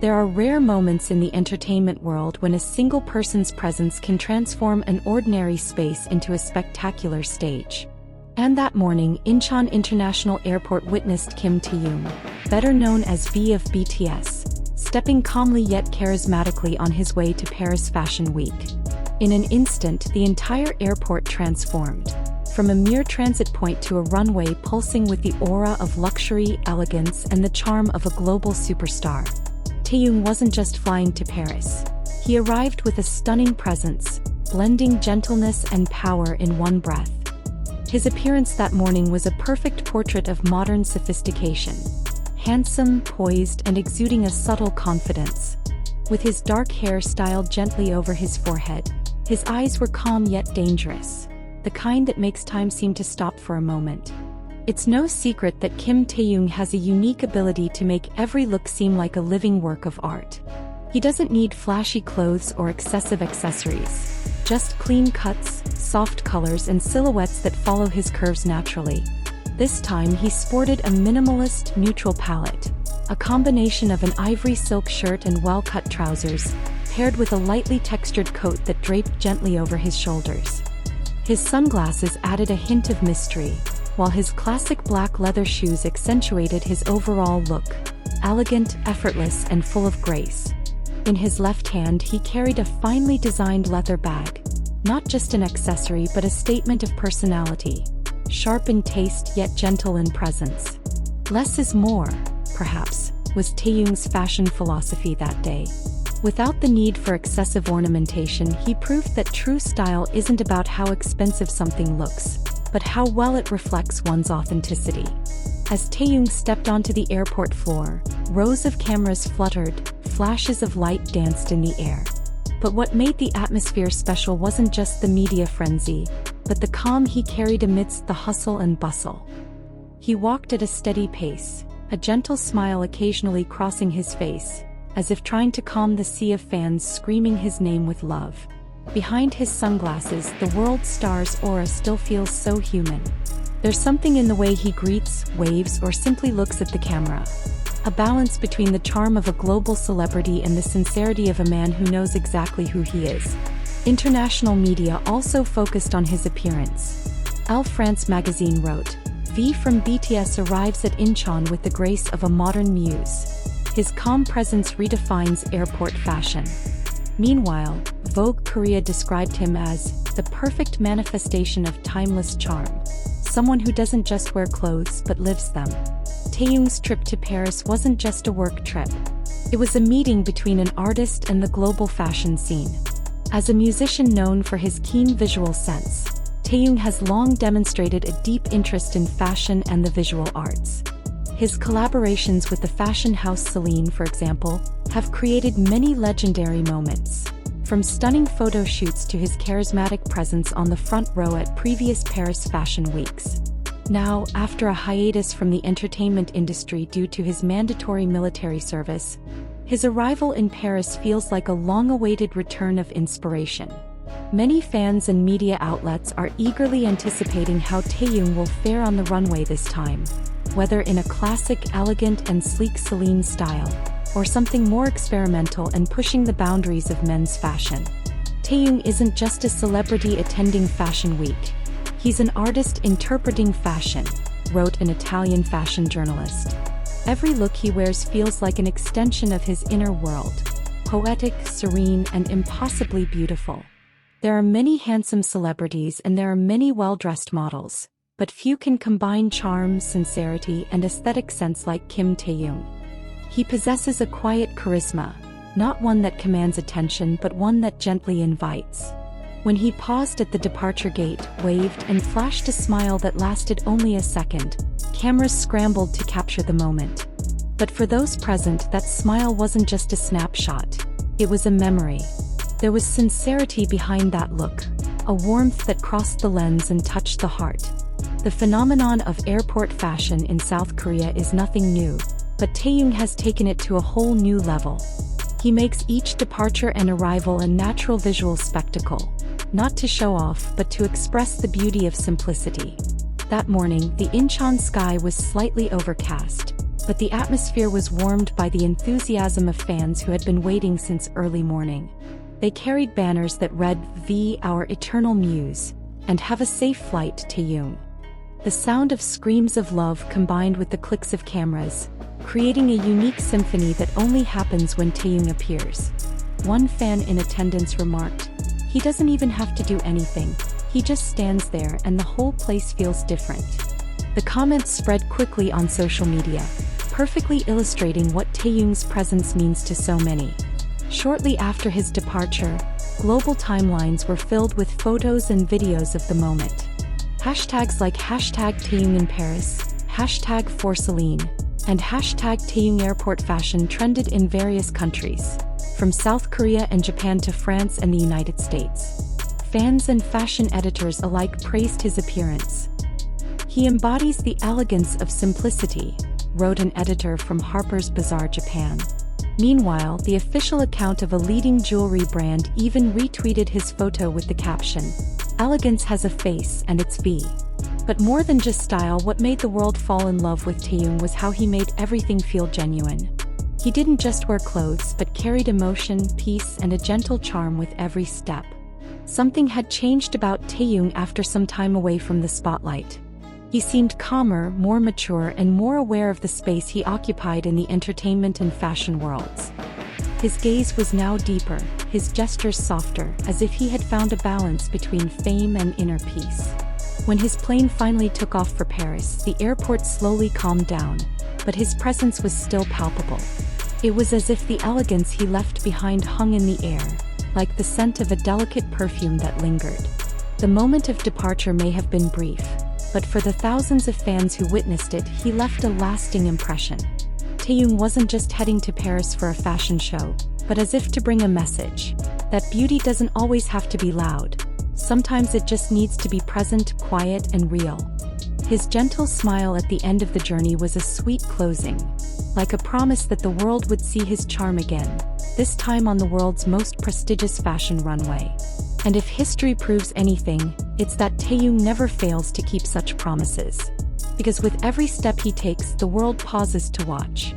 There are rare moments in the entertainment world when a single person's presence can transform an ordinary space into a spectacular stage. And that morning, Incheon International Airport witnessed Kim Taehyung, better known as V of BTS, stepping calmly yet charismatically on his way to Paris Fashion Week. In an instant, the entire airport transformed, from a mere transit point to a runway pulsing with the aura of luxury, elegance, and the charm of a global superstar. Taehyung wasn't just flying to Paris. He arrived with a stunning presence, blending gentleness and power in one breath. His appearance that morning was a perfect portrait of modern sophistication. Handsome, poised, and exuding a subtle confidence. With his dark hair styled gently over his forehead, his eyes were calm yet dangerous, the kind that makes time seem to stop for a moment. It's no secret that Kim Taehyung has a unique ability to make every look seem like a living work of art. He doesn't need flashy clothes or excessive accessories, just clean cuts, soft colors, and silhouettes that follow his curves naturally. This time he sported a minimalist, neutral palette, a combination of an ivory silk shirt and well-cut trousers, paired with a lightly textured coat that draped gently over his shoulders. His sunglasses added a hint of mystery, while his classic black leather shoes accentuated his overall look, elegant, effortless, and full of grace. In his left hand he carried a finely designed leather bag, not just an accessory but a statement of personality, sharp in taste yet gentle in presence. Less is more, perhaps, was Taehyung's fashion philosophy that day. Without the need for excessive ornamentation, he proved that true style isn't about how expensive something looks, but how well it reflects one's authenticity. As Taehyung stepped onto the airport floor, rows of cameras fluttered, flashes of light danced in the air. But what made the atmosphere special wasn't just the media frenzy, but the calm he carried amidst the hustle and bustle. He walked at a steady pace, a gentle smile occasionally crossing his face, as if trying to calm the sea of fans screaming his name with love. Behind his sunglasses, the world star's aura still feels so human. There's something in the way he greets, waves, or simply looks at the camera. A balance between the charm of a global celebrity and the sincerity of a man who knows exactly who he is. International media also focused on his appearance. Elle France magazine wrote, "V from BTS arrives at Incheon with the grace of a modern muse. His calm presence redefines airport fashion." Meanwhile, Vogue Korea described him as the perfect manifestation of timeless charm, someone who doesn't just wear clothes but lives them. Taehyung's trip to Paris wasn't just a work trip. It was a meeting between an artist and the global fashion scene. As a musician known for his keen visual sense, Taehyung has long demonstrated a deep interest in fashion and the visual arts. His collaborations with the fashion house Celine, for example, have created many legendary moments. From stunning photo shoots to his charismatic presence on the front row at previous Paris Fashion Weeks. Now, after a hiatus from the entertainment industry due to his mandatory military service, his arrival in Paris feels like a long-awaited return of inspiration. Many fans and media outlets are eagerly anticipating how Taehyung will fare on the runway this time, whether in a classic, elegant, and sleek Celine style, or something more experimental and pushing the boundaries of men's fashion. Taehyung isn't just a celebrity attending Fashion Week. He's an artist interpreting fashion, wrote an Italian fashion journalist. Every look he wears feels like an extension of his inner world, poetic, serene, and impossibly beautiful. There are many handsome celebrities and there are many well-dressed models, but few can combine charm, sincerity, and aesthetic sense like Kim Taehyung. He possesses a quiet charisma, not one that commands attention but one that gently invites. When he paused at the departure gate, waved, and flashed a smile that lasted only a second, cameras scrambled to capture the moment. But for those present, that smile wasn't just a snapshot. It was a memory. There was sincerity behind that look, a warmth that crossed the lens and touched the heart. The phenomenon of airport fashion in South Korea is nothing new, but Taehyung has taken it to a whole new level. He makes each departure and arrival a natural visual spectacle, not to show off but to express the beauty of simplicity. That morning, the Incheon sky was slightly overcast, But the atmosphere was warmed by the enthusiasm of fans who had been waiting since early morning. They carried banners that read, "V, our eternal muse," and "Have a safe flight, Taehyung." The sound of screams of love combined with the clicks of cameras, creating a unique symphony that only happens when Taehyung appears. One fan in attendance remarked, "He doesn't even have to do anything, he just stands there and the whole place feels different." The comments spread quickly on social media, perfectly illustrating what Taehyung's presence means to so many. Shortly after his departure, global timelines were filled with photos and videos of the moment. Hashtags like #Taehyung in Paris, #for Celine, and #Taehyung Airport fashion trended in various countries, from South Korea and Japan to France and the United States. Fans and fashion editors alike praised his appearance. "He embodies the elegance of simplicity," wrote an editor from Harper's Bazaar, Japan. Meanwhile, the official account of a leading jewelry brand even retweeted his photo with the caption, "Elegance has a face and it's V." But more than just style, what made the world fall in love with Taehyung was how he made everything feel genuine. He didn't just wear clothes but carried emotion, peace, and a gentle charm with every step. Something had changed about Taehyung after some time away from the spotlight. He seemed calmer, more mature, and more aware of the space he occupied in the entertainment and fashion worlds. His gaze was now deeper, his gestures softer, as if he had found a balance between fame and inner peace. When his plane finally took off for Paris, the airport slowly calmed down, but his presence was still palpable. It was as if the elegance he left behind hung in the air, like the scent of a delicate perfume that lingered. The moment of departure may have been brief, but for the thousands of fans who witnessed it, he left a lasting impression. Taehyung wasn't just heading to Paris for a fashion show, but as if to bring a message that beauty doesn't always have to be loud. Sometimes it just needs to be present, quiet, and real. His gentle smile at the end of the journey was a sweet closing, like a promise that the world would see his charm again, this time on the world's most prestigious fashion runway. And if history proves anything, it's that Taehyung never fails to keep such promises. Because with every step he takes, the world pauses to watch.